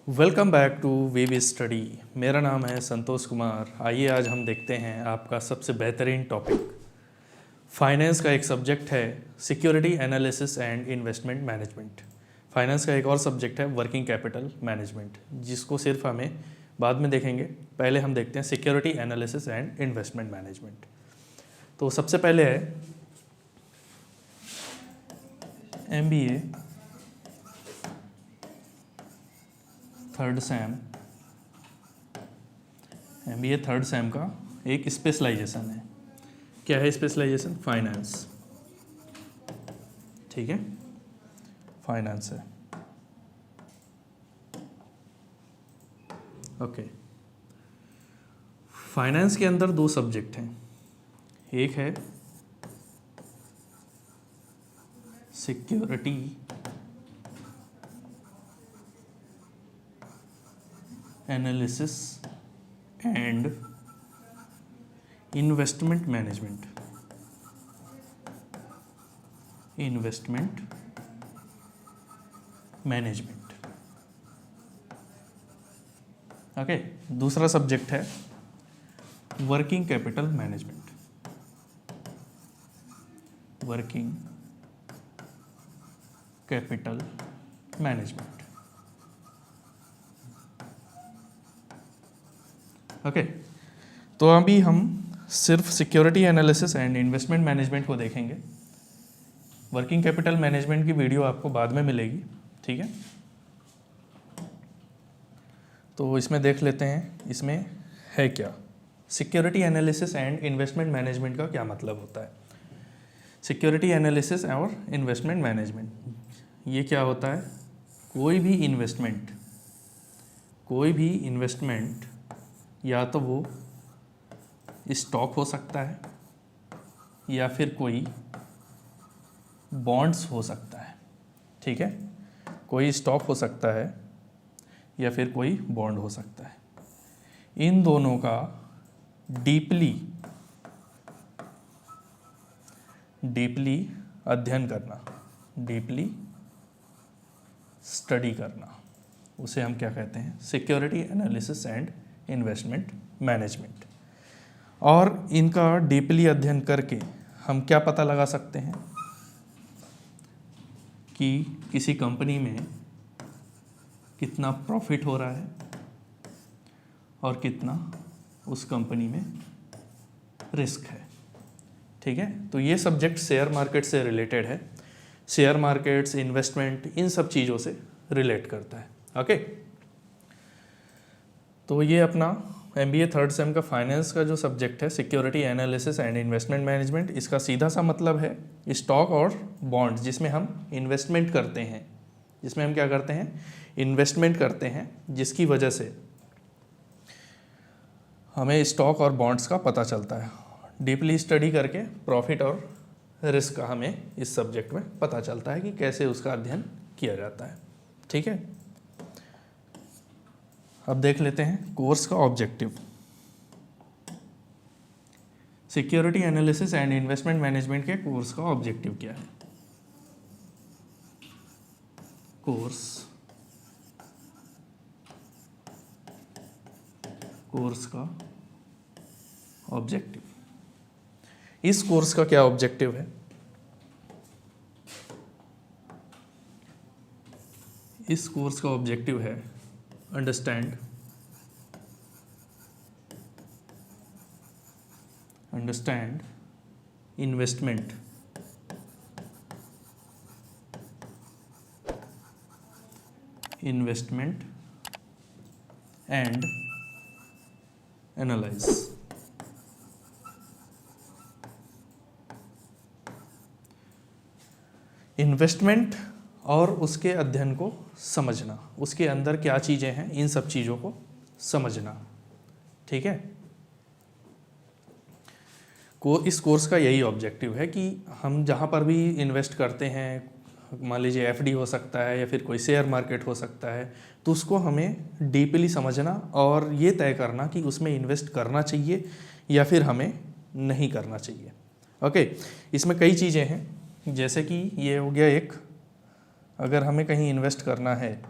Welcome back to VV study. मेरा नाम है संतोष कुमार। आइए आज हम देखते हैं आपका सबसे बेहतरीन टॉपिक। फाइनेंस का एक सब्जेक्ट है security analysis and investment management. Finance का एक और सब्जेक्ट है वर्किंग कैपिटल मैनेजमेंट, जिसको सिर्फ हमें बाद में देखेंगे। पहले हम देखते हैं security analysis and investment management. तो सबसे पहले है MBA third same. MBA third same का एक स्पेशलाइजेशन है। क्या है स्पेशलाइजेशन? फाइनेंस। ठीक है, फाइनेंस है। ओके, फाइनेंस के अंदर दो सब्जेक्ट हैं। एक है security analysis and investment management. Investment management. Okay, दूसरा सब्जेक्ट है working capital management. Working capital management. Okay, तो अभी हम सिर्फ security analysis and investment management को देखेंगे। वर्किंग कैपिटल मैनेजमेंट की वीडियो आपको बाद में मिलेगी, ठीक है। तो इसमें देख लेते हैं इसमें है क्या। Security analysis and investment management का क्या मतलब होता है? सिक्योरिटी एनालिसिस और इन्वेस्टमेंट मैनेजमेंट, ये क्या होता है? कोई भी इन्वेस्टमेंट या तो वो स्टॉक हो सकता है या फिर कोई बॉन्ड्स हो सकता है, ठीक है। कोई स्टॉक हो सकता है या फिर कोई बॉन्ड हो सकता है। इन दोनों का डीपली अध्ययन करना, डीपली स्टडी करना, उसे हम क्या कहते हैं? Security analysis and investment management. और इनका डीपली अध्ययन करके हम क्या पता लगा सकते हैं कि किसी कंपनी में कितना प्रॉफिट हो रहा है और कितना उस कंपनी में रिस्क है, ठीक है। तो ये सब्जेक्ट शेयर मार्केट से रिलेटेड है। शेयर मार्केट्स, इन्वेस्टमेंट, इन सब चीज़ों से रिलेट करता है। ओके, तो ये अपना MBA थर्ड सेम का फाइनेंस का जो सब्जेक्ट है security analysis and investment management, इसका सीधा सा मतलब है स्टॉक और बॉन्ड्स, जिसमें हम इन्वेस्टमेंट करते हैं। जिसमें हम क्या करते हैं? इन्वेस्टमेंट करते हैं, जिसकी वजह से हमें स्टॉक और बॉन्ड्स का पता चलता है। डीपली स्टडी करके प्रॉफिट और रिस्क का हमें इस सब्जेक्ट में पता चलता है कि कैसे उसका अध्ययन किया जाता है, ठीक है। अब देख लेते हैं कोर्स का objective. Security analysis and investment management के कोर्स का ऑब्जेक्टिव क्या है? कोर्स का ऑब्जेक्टिव। इस कोर्स का क्या ऑब्जेक्टिव है? इस कोर्स का ऑब्जेक्टिव है understand investment and analyse. Investment और उसके अध्ययन को समझना, उसके अंदर क्या चीज़ें हैं, इन सब चीज़ों को समझना, ठीक है। इस कोर्स का यही ऑब्जेक्टिव है कि हम जहाँ पर भी इन्वेस्ट करते हैं, मान लीजिए FD हो सकता है या फिर कोई शेयर मार्केट हो सकता है, तो उसको हमें डीपली समझना और ये तय करना कि उसमें इन्वेस्ट करना चाहिए या फिर हमें नहीं करना चाहिए। ओके, इसमें कई चीज़ें हैं, जैसे कि ये हो गया एक, अगर हमें कहीं इन्वेस्ट करना है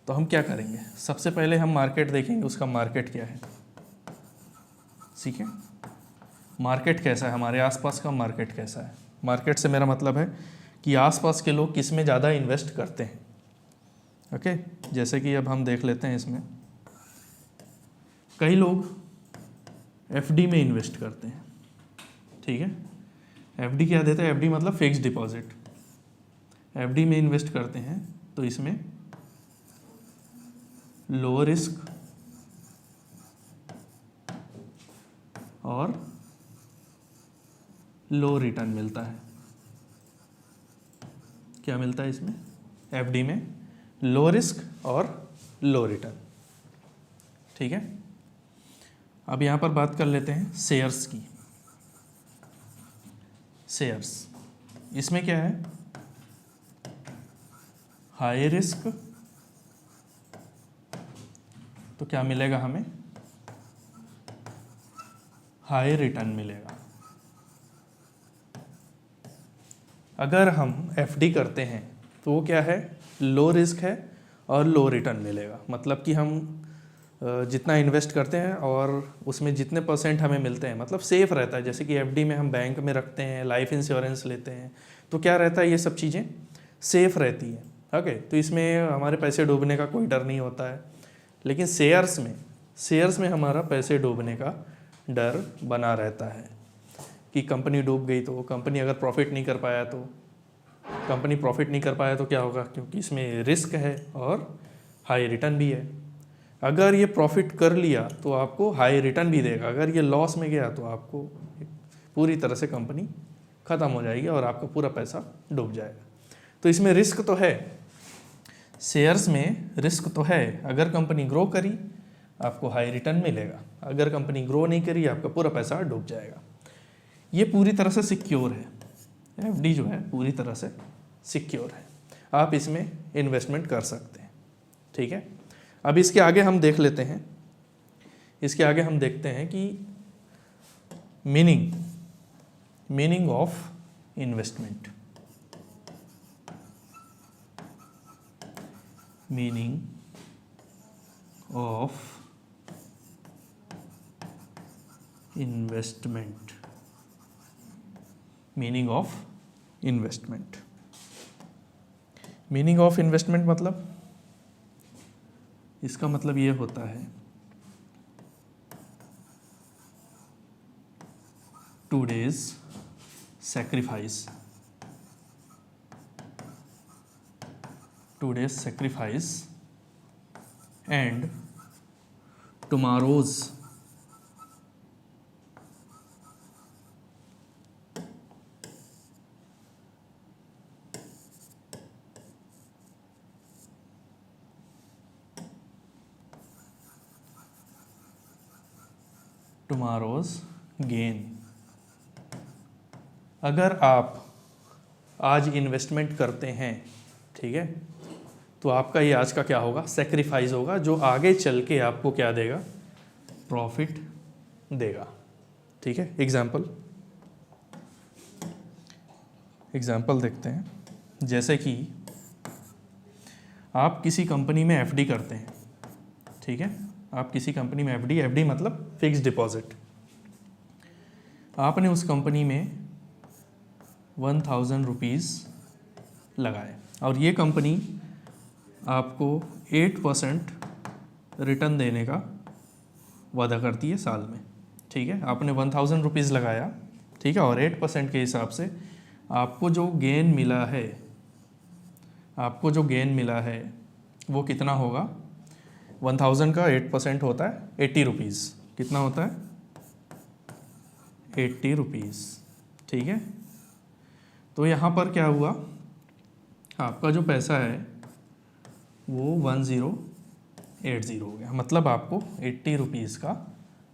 तो हम क्या करेंगे, सबसे पहले हम मार्केट देखेंगे, उसका मार्केट क्या है। ठीक है, मार्केट कैसा है, हमारे आसपास का मार्केट कैसा है। मार्केट से मेरा मतलब है कि आसपास के लोग किस में ज़्यादा इन्वेस्ट करते हैं। ओके, जैसे कि अब हम देख लेते हैं, इसमें कई लोग एफडी में इन्वेस्ट करते हैं। ठीक है, एफडी क्या देता है, एफडी मतलब फिक्स्ड डिपॉजिट। एफडी में इन्वेस्ट करते हैं तो इसमें लो रिस्क और लो रिटर्न मिलता है। क्या मिलता है इसमें, एफडी में लो रिस्क और लो रिटर्न। ठीक है, अब यहाँ पर बात कर लेते हैं शेयर्स की। शेयर्स, इसमें क्या है, हाई रिस्क, तो क्या मिलेगा हमें, हाई रिटर्न मिलेगा। अगर हम एफडी करते हैं तो वो क्या है, लो रिस्क है और लो रिटर्न मिलेगा। मतलब कि हम जितना इन्वेस्ट करते हैं और उसमें जितने परसेंट हमें मिलते हैं, मतलब सेफ रहता है। जैसे कि एफडी में हम बैंक में रखते हैं, लाइफ इंश्योरेंस लेते हैं, तो क्या रहता है, ये सब चीज़ें सेफ रहती है। ओके, तो इसमें हमारे पैसे डूबने का कोई डर नहीं होता है। लेकिन शेयर्स में हमारा पैसे डूबने का डर बना रहता है कि कंपनी डूब गई तो, कंपनी अगर प्रॉफिट नहीं कर पाया तो क्या होगा, क्योंकि इसमें रिस्क है और हाई रिटर्न भी है। अगर ये प्रॉफिट कर लिया तो आपको हाई रिटर्न भी देगा, अगर ये लॉस में गया तो आपको पूरी तरह से कंपनी ख़त्म हो जाएगी और आपका पूरा पैसा डूब जाएगा। तो इसमें रिस्क तो है, शेयर्स में रिस्क तो है। अगर कंपनी ग्रो करी आपको हाई रिटर्न मिलेगा, अगर कंपनी ग्रो नहीं करी आपका पूरा पैसा डूब जाएगा। ये पूरी तरह से सिक्योर है, एफडी जो है पूरी तरह से सिक्योर है, आप इसमें इन्वेस्टमेंट कर सकते हैं। ठीक है, अब इसके आगे हम देख लेते हैं, इसके आगे हम देखते हैं कि meaning of investment. Meaning of investment. Meaning of investment, meaning of investment मतलब, इसका मतलब ये होता है today's sacrifice and tomorrow's gain. अगर आप आज इन्वेस्टमेंट करते हैं, ठीक है, तो आपका ये आज का क्या होगा, सेक्रीफाइस होगा, जो आगे चल के आपको क्या देगा, प्रॉफिट देगा। ठीक है, एग्जाम्पल देखते हैं। जैसे कि आप किसी कंपनी में एफडी करते हैं, ठीक है, आप किसी कंपनी में एफडी मतलब फिक्स्ड डिपॉजिट, आपने उस कंपनी में 1000 रुपीज़ लगाए और ये कंपनी आपको 8% रिटर्न देने का वादा करती है साल में। ठीक है, आपने 1000 रुपीज़ लगाया, ठीक है, और 8% के हिसाब से आपको जो गेन मिला है वो कितना होगा, 1000 का 8% होता है 80 रुपीज़। कितना होता है, 80 रुपीज़। ठीक है, तो यहाँ पर क्या हुआ, आपका जो पैसा है वो 1080 हो गया, मतलब आपको 80 रुपीज़ का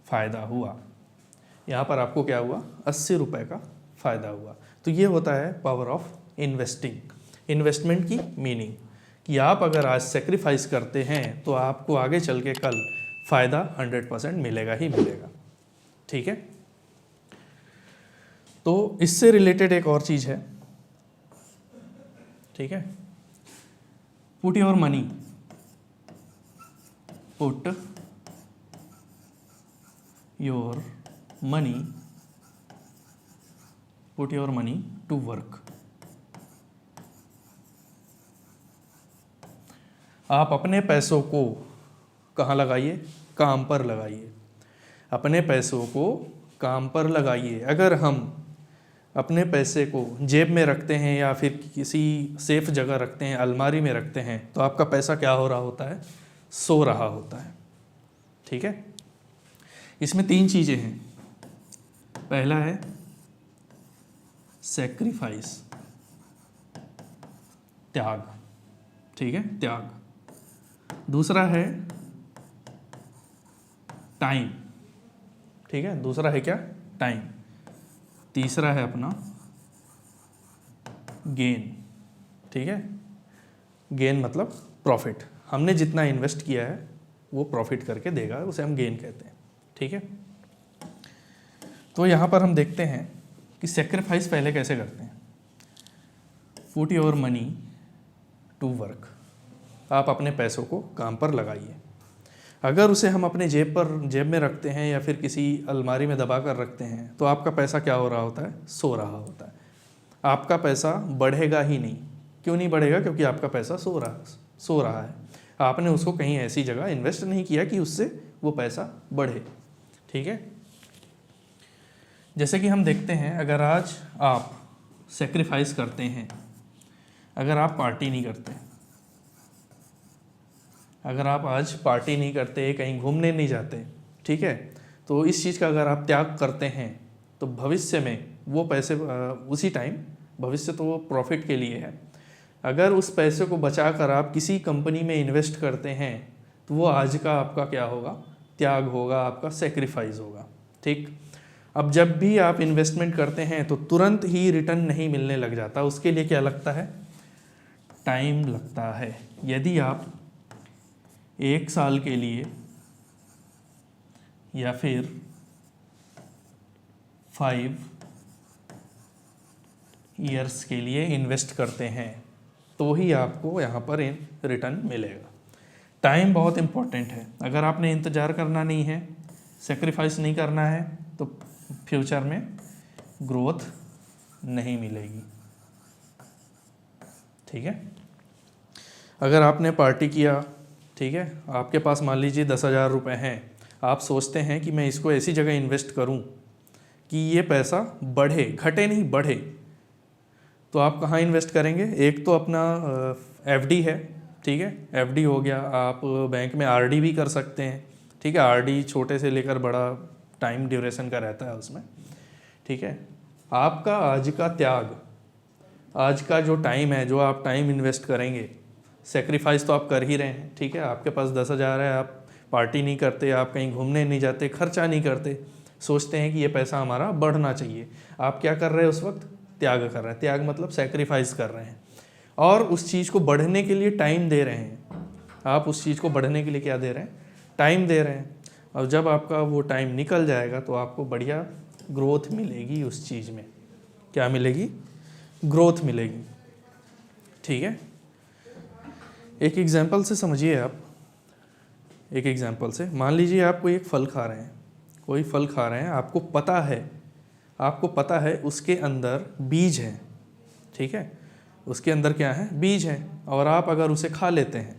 फ़ायदा हुआ। यहाँ पर आपको क्या हुआ, 80 रुपये का फ़ायदा हुआ। तो ये होता है पावर ऑफ इन्वेस्टमेंट की मीनिंग, कि आप अगर आज सेक्रीफाइस करते हैं तो आपको आगे चल के कल फ़ायदा 100% मिलेगा ही मिलेगा। ठीक है, तो इससे रिलेटेड एक और चीज़ है, ठीक है, put your money put your money to work. आप अपने पैसों को कहाँ लगाइए? काम पर लगाइए। अपने पैसों को काम पर लगाइए। अगर हम अपने पैसे को जेब में रखते हैं या फिर किसी सेफ जगह रखते हैं, अलमारी में रखते हैं, तो आपका पैसा क्या हो रहा होता है? सो रहा होता है। ठीक है, इसमें 3 चीज़ें हैं। पहला है सैक्रिफाइस, त्याग। ठीक है, त्याग। दूसरा है टाइम। ठीक है, दूसरा है क्या? टाइम। तीसरा है अपना गेन। ठीक है, गेन मतलब प्रॉफिट। हमने जितना इन्वेस्ट किया है वो प्रॉफिट करके देगा, उसे हम गेन कहते हैं। ठीक है, तो यहाँ पर हम देखते हैं कि सेक्रीफाइस पहले कैसे करते हैं। Put your money to work. आप अपने पैसों को काम पर लगाइए। अगर उसे हम अपने जेब में रखते हैं या फिर किसी अलमारी में दबा कर रखते हैं, तो आपका पैसा क्या हो रहा होता है? सो रहा होता है। आपका पैसा बढ़ेगा ही नहीं। क्यों नहीं बढ़ेगा? क्योंकि आपका पैसा सो रहा है। आपने उसको कहीं ऐसी जगह इन्वेस्ट नहीं किया कि उससे वो पैसा बढ़े। ठीक है, जैसे कि हम देखते हैं, अगर आज आप सेक्रीफाइस करते हैं, अगर आप पार्टी नहीं करते, अगर आप आज पार्टी नहीं करते, कहीं घूमने नहीं जाते, ठीक है, तो इस चीज़ का अगर आप त्याग करते हैं तो भविष्य में वो पैसे उसी टाइम, भविष्य तो वो प्रॉफिट के लिए है, अगर उस पैसे को बचाकर आप किसी कंपनी में इन्वेस्ट करते हैं तो वो आज का आपका क्या होगा? त्याग होगा, आपका सेक्रीफाइस होगा। ठीक, अब जब भी आप इन्वेस्टमेंट करते हैं तो तुरंत ही रिटर्न नहीं मिलने लग जाता। उसके लिए क्या लगता है? टाइम लगता है। यदि आप 1 साल के लिए या फिर 5 ईयर्स के लिए इन्वेस्ट करते हैं तो ही आपको यहाँ पर रिटर्न मिलेगा। टाइम बहुत इम्पोर्टेंट है। अगर आपने इंतज़ार करना नहीं है, सेक्रीफाइस नहीं करना है, तो फ्यूचर में ग्रोथ नहीं मिलेगी। ठीक है, अगर आपने पार्टी किया, ठीक है, आपके पास मान लीजिए 10,000 रुपये हैं, आप सोचते हैं कि मैं इसको ऐसी जगह इन्वेस्ट करूं कि ये पैसा बढ़े, घटे नहीं बढ़े, तो आप कहाँ इन्वेस्ट करेंगे? एक तो अपना एफडी है, ठीक है, एफडी हो गया। आप बैंक में आरडी भी कर सकते हैं। ठीक है, आरडी छोटे से लेकर बड़ा टाइम ड्यूरेशन का रहता है उसमें। ठीक है, आपका आज का त्याग, आज का जो टाइम है, जो आप टाइम इन्वेस्ट करेंगे, सेक्रीफाइस तो आप कर ही रहे हैं। ठीक है, आपके पास 10,000 है, आप पार्टी नहीं करते, आप कहीं घूमने नहीं जाते, खर्चा नहीं करते, सोचते हैं कि ये पैसा हमारा बढ़ना चाहिए। आप क्या कर रहे हैं उस वक्त? त्याग कर रहे हैं। त्याग मतलब सेक्रीफाइस कर रहे हैं और उस चीज़ को बढ़ने के लिए टाइम दे रहे हैं। आप उस चीज़ को बढ़ने के लिए क्या दे रहे हैं? टाइम दे रहे हैं। और जब आपका वो टाइम निकल जाएगा तो आपको बढ़िया ग्रोथ मिलेगी उस चीज़ में। क्या मिलेगी? ग्रोथ मिलेगी। ठीक है, एक एग्जाम्पल से समझिए आप। एक एग्जाम्पल से मान लीजिए आप कोई एक फल खा रहे हैं, कोई फल खा रहे हैं, आपको पता है उसके अंदर बीज है। ठीक है, उसके अंदर क्या है? बीज है। और आप अगर उसे खा लेते हैं,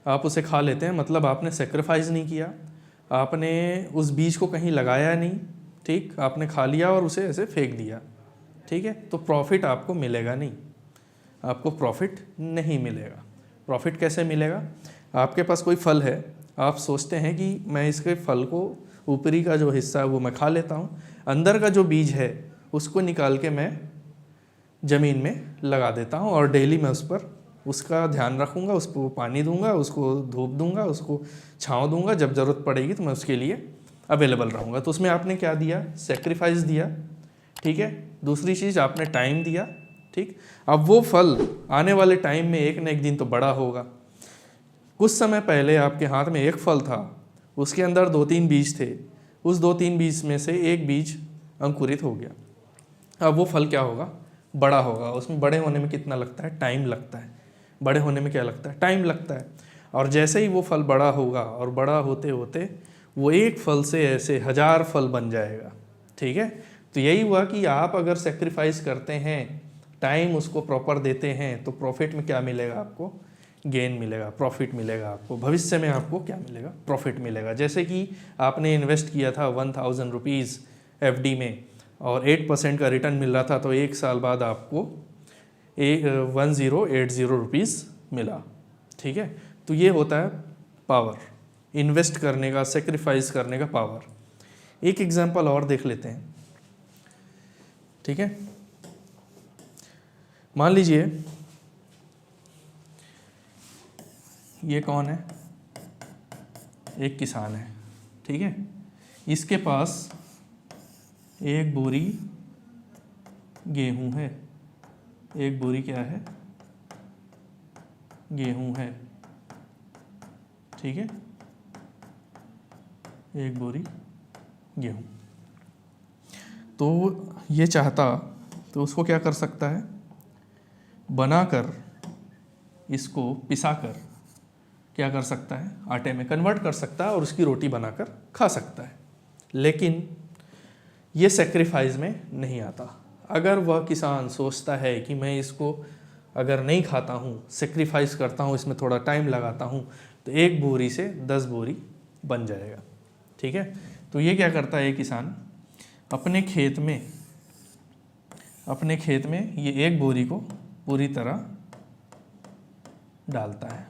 आप उसे खा लेते हैं, मतलब आपने सेक्रीफाइस नहीं किया, आपने उस बीज को कहीं लगाया नहीं। ठीक, आपने खा लिया और उसे ऐसे फेंक दिया। ठीक है, तो प्रॉफिट आपको मिलेगा नहीं, आपको प्रॉफिट नहीं मिलेगा। प्रॉफिट कैसे मिलेगा? आपके पास कोई फल है, आप सोचते हैं कि मैं इसके फल को, ऊपरी का जो हिस्सा है वो मैं खा लेता हूँ, अंदर का जो बीज है उसको निकाल के मैं ज़मीन में लगा देता हूँ और डेली मैं उस पर उसका ध्यान रखूँगा, उसको पानी दूंगा, उसको धूप दूंगा, उसको छाँव दूंगा, जब ज़रूरत पड़ेगी तो मैं उसके लिए अवेलेबल रहूँगा। तो उसमें आपने क्या दिया? सेक्रीफाइस दिया। ठीक है, दूसरी चीज़ आपने टाइम दिया। ठीक, अब वो फल आने वाले टाइम में एक न एक दिन तो बड़ा होगा। कुछ समय पहले आपके हाथ में एक फल था, उसके अंदर 2-3 बीज थे, उस 2-3 बीज में से एक बीज अंकुरित हो गया। अब वो फल क्या होगा? बड़ा होगा। उसमें बड़े होने में कितना लगता है? टाइम लगता है। बड़े होने में क्या लगता है? टाइम लगता है। और जैसे ही वो फल बड़ा होगा और बड़ा होते होते वो एक फल से ऐसे 1000 फल बन जाएगा। ठीक है, तो यही हुआ कि आप अगर सेक्रीफाइस करते हैं, टाइम उसको प्रॉपर देते हैं, तो प्रॉफिट में क्या मिलेगा आपको? गेन मिलेगा, प्रॉफिट मिलेगा आपको। भविष्य में आपको क्या मिलेगा? प्रॉफिट मिलेगा। जैसे कि आपने इन्वेस्ट किया था 1000 रुपीज़ FD में और 8% का रिटर्न मिल रहा था, तो एक साल बाद आपको 1080 रुपीज़ मिला। ठीक है, तो ये होता है पावर, इन्वेस्ट करने का, सेक्रीफाइस करने का पावर। एक एग्जांपल और देख लेते हैं। ठीक है, मान लीजिए ये कौन है? एक किसान है। ठीक है, इसके पास एक बोरी गेहूं है। एक बोरी क्या है? गेहूं है। ठीक है, एक बोरी गेहूं। तो ये चाहता तो उसको क्या कर सकता है? बनाकर, इसको पिसाकर क्या कर सकता है? आटे में कन्वर्ट कर सकता है और उसकी रोटी बनाकर खा सकता है। लेकिन ये सेक्रीफाइस में नहीं आता। अगर वह किसान सोचता है कि मैं इसको अगर नहीं खाता हूँ, सेक्रीफाइस करता हूँ, इसमें थोड़ा टाइम लगाता हूँ, तो एक बोरी से 10 बोरी बन जाएगा। ठीक है, तो ये क्या करता है? किसान अपने खेत में ये एक बोरी को पूरी तरह डालता है,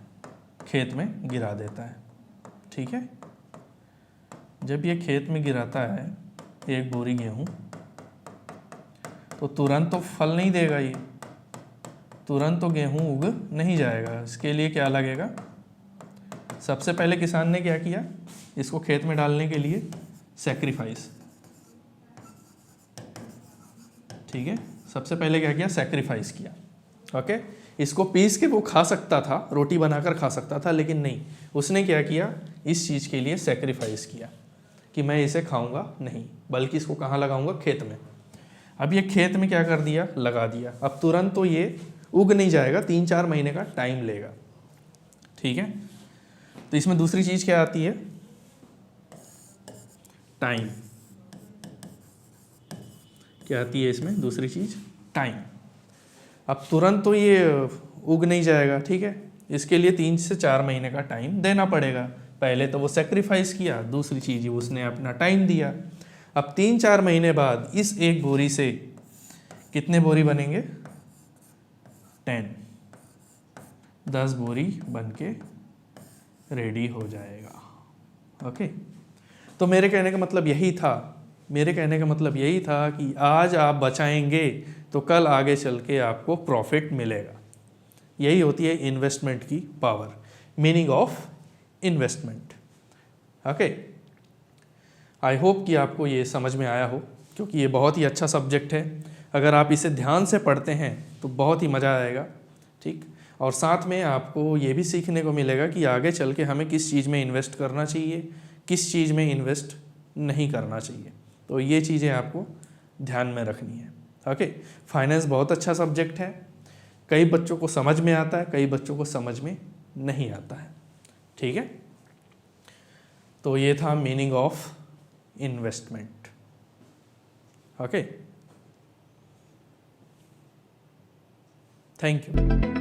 खेत में गिरा देता है। ठीक है, जब ये खेत में गिराता है एक बोरी गेहूं, तो तुरंत तो फल नहीं देगा, ये तुरंत तो गेहूं उग नहीं जाएगा। इसके लिए क्या लगेगा? सबसे पहले किसान ने क्या किया? इसको खेत में डालने के लिए सैक्रिफाइस। ठीक है, सबसे पहले क्या किया? सैक्रिफाइस किया। ओके, इसको पीस के वो खा सकता था, रोटी बनाकर खा सकता था, लेकिन नहीं, उसने क्या किया? इस चीज़ के लिए सैक्रिफाइस किया कि मैं इसे खाऊंगा नहीं, बल्कि इसको कहाँ लगाऊंगा? खेत में। अब ये खेत में क्या कर दिया? लगा दिया। अब तुरंत तो ये उग नहीं जाएगा, 3-4 महीने का टाइम लेगा। ठीक है, तो इसमें दूसरी चीज़ क्या आती है? टाइम। क्या आती है इसमें? दूसरी चीज़ टाइम। अब तुरंत तो ये उग नहीं जाएगा। ठीक है, इसके लिए 3 से 4 महीने का टाइम देना पड़ेगा। पहले तो वो सेक्रीफाइस किया, दूसरी चीज़ उसने अपना टाइम दिया। अब 3-4 महीने बाद इस एक बोरी से कितने बोरी बनेंगे? 10 बोरी बन के रेडी हो जाएगा। ओके, तो मेरे कहने का मतलब यही था कि आज आप बचाएंगे तो कल आगे चल के आपको प्रॉफिट मिलेगा। यही होती है इन्वेस्टमेंट की power, meaning of investment. Okay, I hope कि आपको ये समझ में आया हो, क्योंकि ये बहुत ही अच्छा सब्जेक्ट है। अगर आप इसे ध्यान से पढ़ते हैं तो बहुत ही मज़ा आएगा। ठीक, और साथ में आपको ये भी सीखने को मिलेगा कि आगे चल के हमें किस चीज़ में इन्वेस्ट करना चाहिए, किस चीज़ में इन्वेस्ट नहीं करना चाहिए। तो ये चीज़ें आपको ध्यान में रखनी है। ओके, फाइनेंस बहुत अच्छा सब्जेक्ट है। कई बच्चों को समझ में आता है, कई बच्चों को समझ में नहीं आता है। ठीक है, तो ये था meaning of investment. Okay, thank you.